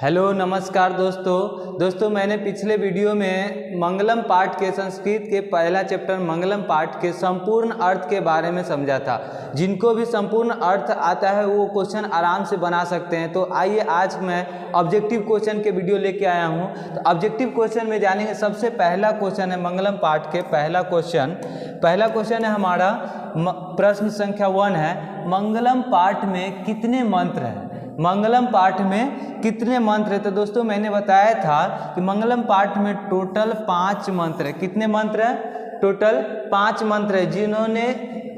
Hello नमस्कार दोस्तों मैंने पिछले वीडियो में मंगलम पाठ के संस्कृत के पहला चैप्टर मंगलम पाठ के संपूर्ण अर्थ के बारे में समझा था। जिनको भी संपूर्ण अर्थ आता है वो क्वेश्चन आराम से बना सकते हैं। तो आइए आज मैं ऑब्जेक्टिव क्वेश्चन के वीडियो लेके आया हूँ। तो ऑब्जेक्टिव क्वेश्चन में जानेंगे। सबसे पहला क्वेश्चन है मंगलम पाठ के पहला क्वेश्चन है हमारा प्रश्न संख्या 1 है, मंगलम पाठ में कितने मंत्र हैं? मंगलम पाठ में कितने मंत्र है? तो दोस्तों मैंने बताया था कि मंगलम पाठ में टोटल 5 मंत्र है। कितने मंत्र है? टोटल 5 मंत्र है, जिन्होंने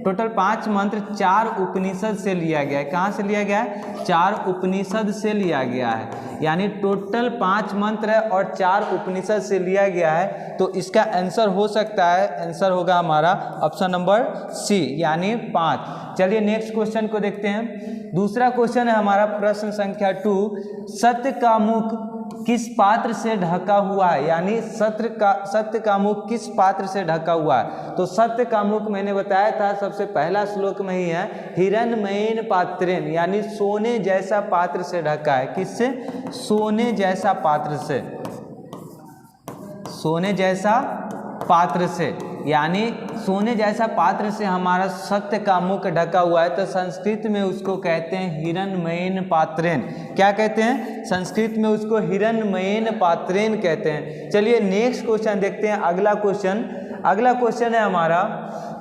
टोटल 5 मंत्र 4 उपनिषद से लिया गया है। कहाँ से लिया गया है? 4 उपनिषद से लिया गया है। यानी टोटल 5 मंत्र है और 4 उपनिषद से लिया गया है। तो इसका आंसर हो सकता है, आंसर होगा हमारा ऑप्शन नंबर सी यानी 5। चलिए नेक्स्ट क्वेश्चन को देखते हैं। दूसरा क्वेश्चन है हमारा प्रश्न संख्या 2, सत्य का मुख किस पात्र से ढका हुआ है? यानी सत्य का मुख किस पात्र से ढका हुआ है? तो सत्य का मुख मैंने बताया था सबसे पहला श्लोक में ही है, हिरण्मयेन पात्रेण, यानी सोने जैसा पात्र से ढका है। किससे? सोने जैसा पात्र से, सोने जैसा पात्र से, यानी सोने जैसा पात्र से हमारा सत्य का मुख ढका हुआ है। तो संस्कृत में उसको कहते हैं हिरण्मयेन पात्रेण। क्या कहते हैं? संस्कृत में उसको हिरण्मयेन पात्रेण कहते हैं। चलिए नेक्स्ट क्वेश्चन देखते हैं। अगला क्वेश्चन है हमारा,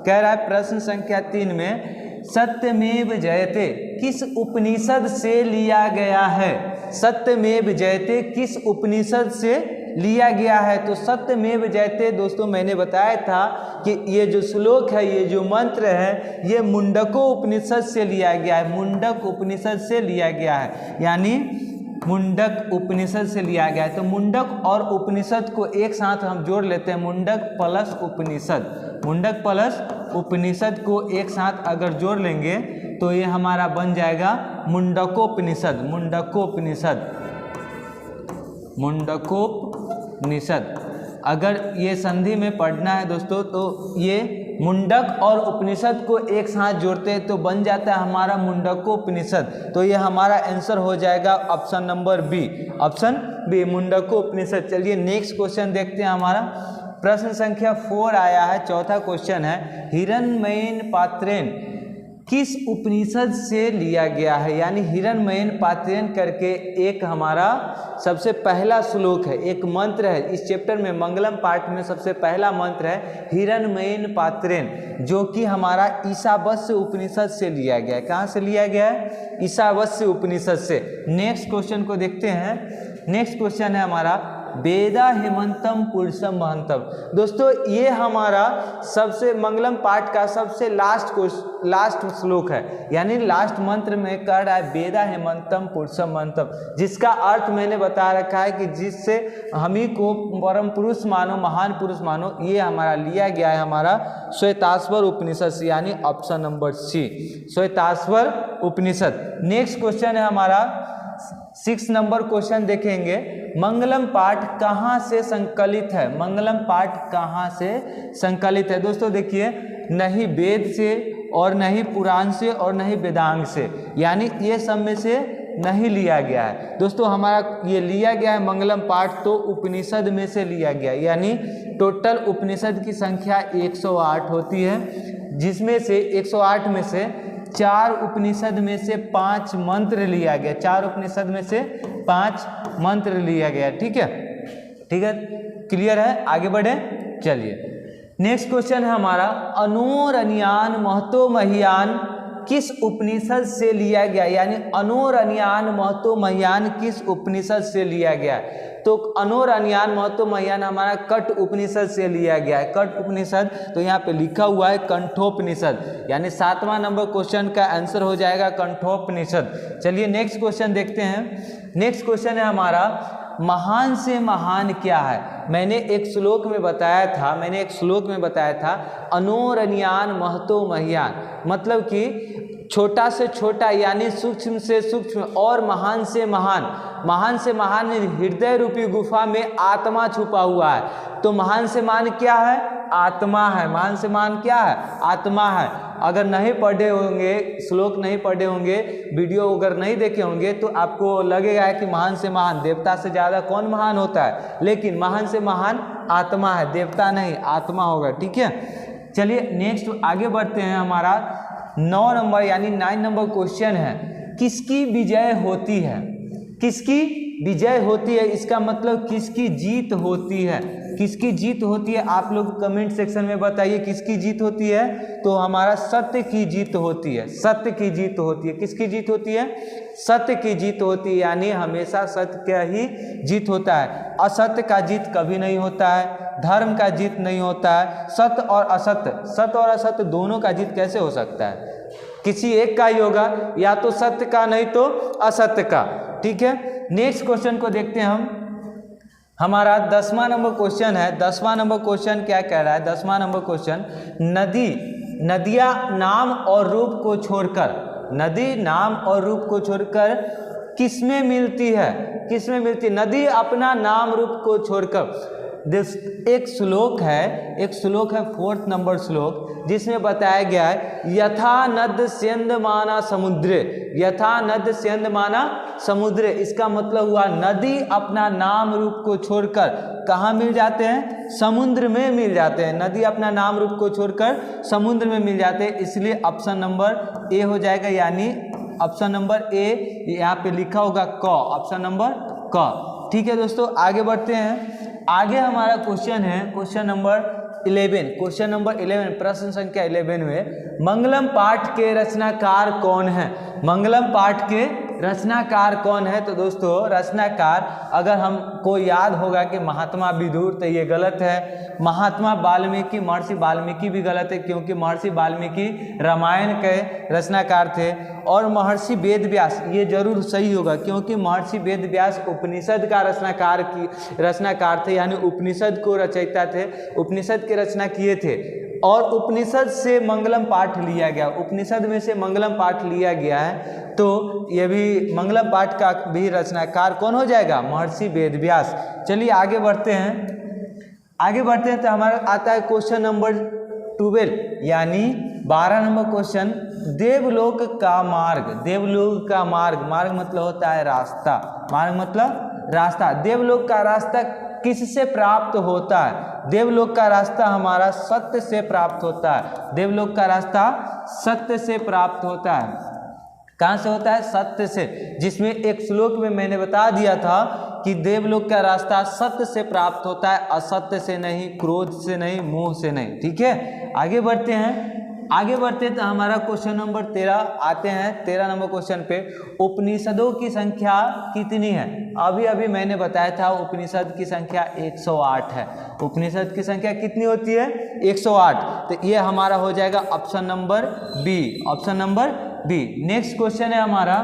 कह रहा है प्रश्न संख्या 3 में, सत्यमेव जयते किस उपनिषद से लिया गया है? सत्यमेव जयते किस उपनिषद से लिया गया है? तो सत्यमेव जयते दोस्तों मैंने बताया था कि ये जो श्लोक है, ये जो मंत्र है, ये मुंडको उपनिषद से लिया गया है। मुंडक उपनिषद से लिया गया है, यानी मुंडक उपनिषद से लिया गया है। तो मुंडक और उपनिषद को एक साथ हम जोड़ लेते हैं, मुंडक प्लस उपनिषद। मुंडक प्लस उपनिषद को एक साथ अगर जोड़ लेंगे तो ये हमारा बन जाएगा मुंडकोपनिषद। मुंडकोपनिषद अगर ये संधि में पढ़ना है दोस्तों, तो ये मुंडक और उपनिषद को एक साथ जोड़ते हैं तो बन जाता है हमारा मुंडकोपनिषद। तो ये हमारा आंसर हो जाएगा option number B, option B Mundakopanishad. चलिए नेक्स्ट क्वेश्चन देखते हैं। हमारा प्रश्न संख्या 4 आया है, चौथा क्वेश्चन है, हिरण्मयेन पात्रेण किस उपनिषद से लिया गया है? यानी हिरण्मयेन पात्रेण करके एक हमारा सबसे पहला श्लोक है, एक मंत्र है इस चैप्टर में। मंगलम पाठ में सबसे पहला मंत्र है हिरण्मयेन पात्रेण, जो कि हमारा ईशावास्य उपनिषद से लिया गया है। कहाँ से लिया गया है? ईशावास्य उपनिषद से। नेक्स्ट क्वेश्चन को देखते हैं। नेक्स्ट क्वेश्चन है हमारा, वेदा हेमंतम पुरुषम महंतम। दोस्तों ये हमारा सबसे मंगलम पाठ का सबसे लास्ट श्लोक है, यानी लास्ट मंत्र में कह रहा है वेदा हेमंतम पुरुषम महंतम, जिसका अर्थ मैंने बता रखा है कि जिससे हम ही को परम पुरुष मानो, महान पुरुष मानो। ये हमारा लिया गया है हमारा श्वेताश्वर उपनिषद से, यानी ऑप्शन नंबर सी श्वेताश्वर उपनिषद। नेक्स्ट क्वेश्चन है हमारा 6 नंबर क्वेश्चन देखेंगे, मंगलम पाठ कहाँ से संकलित है? मंगलम पाठ कहाँ से संकलित है? दोस्तों देखिए, नहीं वेद से और नहीं पुराण से और नहीं वेदांग से, यानी ये सब में से नहीं लिया गया है। दोस्तों हमारा ये लिया गया है मंगलम पाठ तो उपनिषद में से लिया गया, यानी टोटल उपनिषद की संख्या 108 होती है, जिसमें से 108 में से 4 उपनिषद में से 5 मंत्र लिया गया। 4 उपनिषद में से 5 मंत्र लिया गया। ठीक है, क्लियर है? आगे बढ़े। चलिए नेक्स्ट क्वेश्चन है हमारा, अनोरण्यन महतो मह्यान किस उपनिषद से लिया गया? यानी अनोरण्यन महतो मह्यान किस उपनिषद से लिया गया? तो अनोरण्यन महतो मह्यान हमारा कट उपनिषद से लिया गया है। कट उपनिषद तो यहाँ पे लिखा हुआ है कंठोपनिषद, यानी 7वां नंबर क्वेश्चन का आंसर हो जाएगा कंठोपनिषद। चलिए नेक्स्ट क्वेश्चन देखते हैं। नेक्स्ट क्वेश्चन है हमारा, महान से महान क्या है? मैंने एक श्लोक में बताया था अनोरण्यन महतो मह्यान, मतलब कि छोटा से छोटा यानी सूक्ष्म से सूक्ष्म और महान से महान हृदय रूपी गुफा में आत्मा छुपा हुआ है। तो महान से महान क्या है? आत्मा है। महान से महान क्या है? आत्मा है। अगर नहीं पढ़े होंगे, श्लोक नहीं पढ़े होंगे, वीडियो अगर नहीं देखे होंगे तो आपको लगेगा कि महान से महान, देवता से ज़्यादा कौन महान होता है, लेकिन महान से महान आत्मा है, देवता नहीं आत्मा होगा। ठीक है, चलिए नेक्स्ट आगे बढ़ते हैं। हमारा 9 नंबर यानी 9 नंबर क्वेश्चन है, किसकी विजय होती है? किसकी विजय होती है, इसका मतलब किसकी जीत होती है? किसकी जीत होती है? आप लोग कमेंट सेक्शन में बताइए किसकी जीत होती है। तो हमारा सत्य की जीत होती है, सत्य की जीत होती है। किसकी जीत होती है? सत्य की जीत होती है, यानी हमेशा सत्य का ही जीत होता है, असत्य का जीत कभी नहीं होता है, धर्म का जीत नहीं होता है। सत्य और असत्य, सत्य और असत्य दोनों का जीत कैसे हो सकता है? किसी एक का ही होगा, या तो सत्य का नहीं तो असत्य का। ठीक है, नेक्स्ट क्वेश्चन को देखते हैं हम। हमारा 10वां नंबर क्वेश्चन है। 10वां नंबर क्वेश्चन क्या कह रहा है? 10वां नंबर क्वेश्चन, नदियाँ नाम और रूप को छोड़कर, नदी नाम और रूप को छोड़कर किसमें मिलती है? किसमें मिलती है? नदी अपना नाम रूप को छोड़कर। एक श्लोक है 4th नंबर श्लोक, जिसमें बताया गया है यथा नद स्यंदमाना समुद्रे, यथा नद स्यंदमाना समुद्रे। इसका मतलब हुआ नदी अपना नाम रूप को छोड़कर कहाँ मिल जाते हैं? समुद्र में मिल जाते हैं। नदी अपना नाम रूप को छोड़कर समुद्र में मिल जाते हैं, इसलिए ऑप्शन नंबर ए हो जाएगा, यानी ऑप्शन नंबर ए यहाँ पे लिखा होगा क, ऑप्शन नंबर क। ठीक है दोस्तों, आगे बढ़ते हैं। आगे हमारा क्वेश्चन है क्वेश्चन नंबर 11। क्वेश्चन नंबर 11 प्रश्न संख्या 11 में मंगलम पाठ के रचनाकार कौन है? मंगलम पाठ के रचनाकार कौन है? तो दोस्तों रचनाकार अगर हमको याद होगा कि महात्मा विदुर, तो ये गलत है। महात्मा वाल्मीकि, महर्षि वाल्मीकि भी गलत है, क्योंकि महर्षि वाल्मीकि रामायण के रचनाकार थे। और महर्षि वेदव्यास, ये जरूर सही होगा, क्योंकि महर्षि वेदव्यास उपनिषद का रचनाकार थे, यानी उपनिषद को रचयिता थे, उपनिषद की रचना किए थे। और उपनिषद से मंगलम पाठ लिया गया, उपनिषद में से मंगलम पाठ लिया गया है, तो ये भी मंगलम पाठ का भी रचनाकार कौन हो जाएगा? महर्षि वेदव्यास। चलिए आगे बढ़ते हैं। आगे बढ़ते हैं तो हमारा आता है क्वेश्चन नंबर 12 यानी 12 नंबर क्वेश्चन, देवलोक का मार्ग। देवलोक का मार्ग, मार्ग मतलब होता है रास्ता, मार्ग मतलब रास्ता। देवलोक का रास्ता किससे प्राप्त होता है? देवलोक का रास्ता हमारा सत्य से प्राप्त होता है। देवलोक का रास्ता सत्य से प्राप्त होता है। कहाँ से होता है? सत्य से, जिसमें एक श्लोक में मैंने बता दिया था कि देवलोक का रास्ता सत्य से प्राप्त होता है, असत्य से नहीं, क्रोध से नहीं, मोह से नहीं। ठीक है, आगे बढ़ते हैं। आगे बढ़ते तो हमारा क्वेश्चन नंबर 13 आते हैं। 13 नंबर क्वेश्चन पे, उपनिषदों की संख्या कितनी है? अभी अभी मैंने बताया था उपनिषद की संख्या 108 है। उपनिषद की संख्या कितनी होती है? 108। तो ये हमारा हो जाएगा option number B, option number B. Next question है हमारा,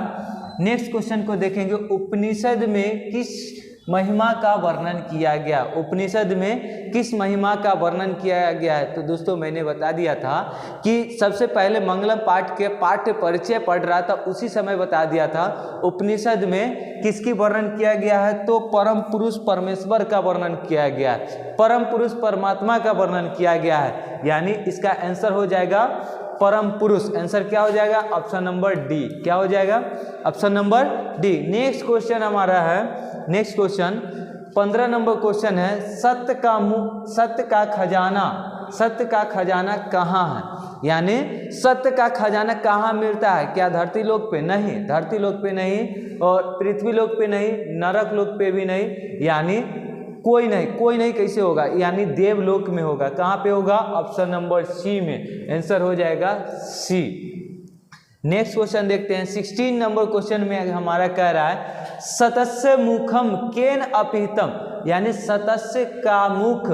नेक्स्ट क्वेश्चन को देखेंगे, उपनिषद में किस महिमा का वर्णन किया गया? उपनिषद में किस महिमा का वर्णन किया गया है? तो दोस्तों मैंने बता दिया था कि सबसे पहले मंगलम पाठ के पाठ्य परिचय पढ़ रहा था, उसी समय बता दिया था उपनिषद में किसकी वर्णन किया गया है? तो परम पुरुष परमेश्वर का वर्णन किया गया है, परम पुरुष परमात्मा का वर्णन किया गया है, यानी इसका आंसर हो जाएगा परम पुरुष। आंसर क्या हो जाएगा? Option number D. क्या हो जाएगा? Option number D. Next question हमारा है, नेक्स्ट क्वेश्चन 15 नंबर क्वेश्चन है, सत्य का खजाना, सत्य का खजाना कहाँ है? यानी सत्य का खजाना कहाँ मिलता है? क्या धरती लोक पे? नहीं, धरती लोक पे नहीं, और पृथ्वी लोक पे नहीं, नरक लोक पे भी नहीं, यानी कोई नहीं, कोई नहीं कैसे होगा? यानी देवलोक में होगा। कहाँ पे होगा? ऑप्शन नंबर सी में। आंसर हो जाएगा सी। नेक्स्ट क्वेश्चन देखते हैं। 16 नंबर क्वेश्चन में हमारा कह रहा है, सतस्य मुखम केन अपिहितम, यानी सतस्य का मुख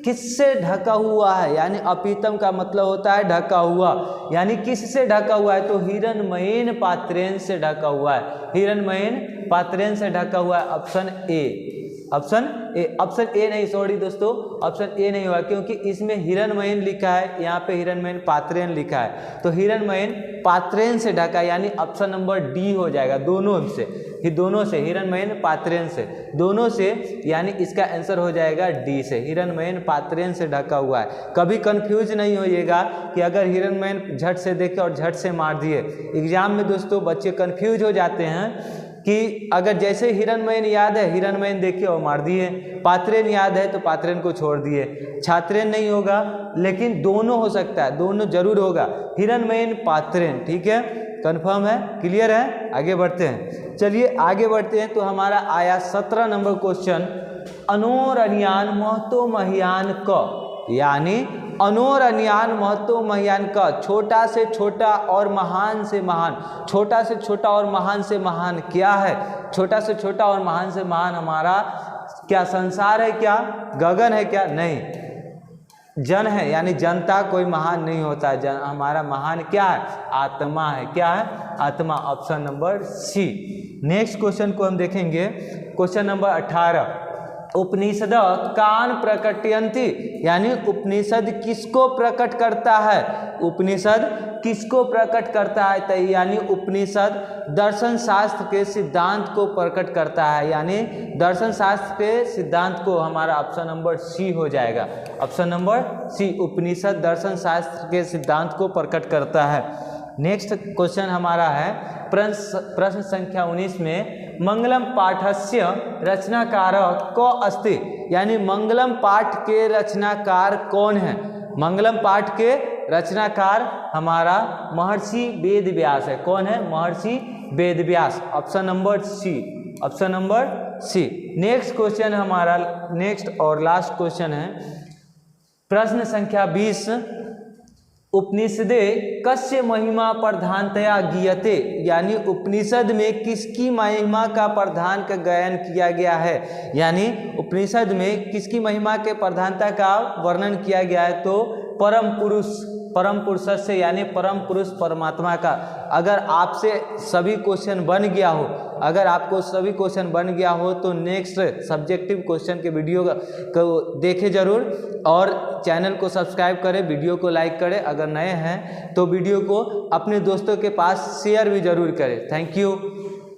किससे ढका हुआ है? यानी अपिहितम का मतलब होता है ढका हुआ, यानी किससे ढका हुआ है? तो हिरण्मयेन पात्रेन से ढका हुआ है, हिरण्मयेन पात्रेन से ढका हुआ है, ऑप्शन ए। ऑप्शन ए नहीं, सॉरी दोस्तों, ऑप्शन ए नहीं हुआ क्योंकि इसमें हिरण्मयन लिखा है, यहाँ पे हिरण्मयन पात्रेन लिखा है, तो हिरण्मयन पात्रेन से ढका, यानी ऑप्शन नंबर डी हो जाएगा। दोनों से हिरण्मयन पात्रेन से, दोनों से, यानी इसका आंसर हो जाएगा डी से, हिरण्मयन पात्रेन से ढका हुआ है। कभी कंफ्यूज नहीं होइएगा कि अगर हिरण्मयन झट से देखे और झट से मार दिए। एग्जाम में दोस्तों बच्चे कंफ्यूज हो जाते हैं कि अगर जैसे हिरण्मयन याद है, हिरण्मयन देखे और मार दिए, पात्रेन याद है तो पात्रेन को छोड़ दिए। छात्रेन नहीं होगा, लेकिन दोनों हो सकता है, दोनों जरूर होगा, हिरण्मयन पात्रेन। ठीक है, कंफर्म है, क्लियर है? आगे बढ़ते हैं, चलिए आगे बढ़ते हैं। तो हमारा आया 17 नंबर क्वेश्चन, अनोरनियान महतो महियान क, यानी अनोरनियान महतो महियान का, छोटा से छोटा और महान से महान, छोटा से छोटा और महान से महान क्या है? छोटा से छोटा और महान से महान हमारा क्या संसार है? क्या गगन है? क्या नहीं, जन है, यानी जनता। कोई महान नहीं होता है, जन हमारा महान क्या है? आत्मा है। क्या है? आत्मा, option number C. Next question को हम देखेंगे, क्वेश्चन नंबर 18, उपनिषद कान प्रकटयन्ति, यानी उपनिषद किसको प्रकट करता है? उपनिषद किसको प्रकट करता है? तो यानी उपनिषद दर्शन शास्त्र के सिद्धांत को प्रकट करता है, यानी दर्शन शास्त्र के सिद्धांत को, हमारा ऑप्शन नंबर सी हो जाएगा। ऑप्शन नंबर सी, उपनिषद दर्शन शास्त्र के सिद्धांत को प्रकट करता है। नेक्स्ट क्वेश्चन हमारा है प्रश्न संख्या 19 में, मंगलम पाठस्य रचनाकार को अस्ति, यानी मंगलम पाठ के रचनाकार कौन है? मंगलम पाठ के रचनाकार हमारा महर्षि वेद व्यास है। कौन है? Maharishi Ved Vyas, option number C, option number C. Next question हमारा, नेक्स्ट और लास्ट क्वेश्चन है प्रश्न संख्या 20, उपनिषदे कस्य महिमा प्रधानतया गीयते, यानी उपनिषद में किसकी महिमा का प्रधान का गायन किया गया है? यानी उपनिषद में किसकी महिमा के प्रधानता का वर्णन किया गया है? तो परम पुरुष से, यानी परम पुरुष परमात्मा का। अगर आपसे सभी क्वेश्चन बन गया हो, अगर आपको सभी क्वेश्चन बन गया हो तो नेक्स्ट सब्जेक्टिव क्वेश्चन के वीडियो को देखें जरूर, और चैनल को सब्सक्राइब करें, वीडियो को लाइक करें, अगर नए हैं तो वीडियो को अपने दोस्तों के पास शेयर भी जरूर करें। Thank you.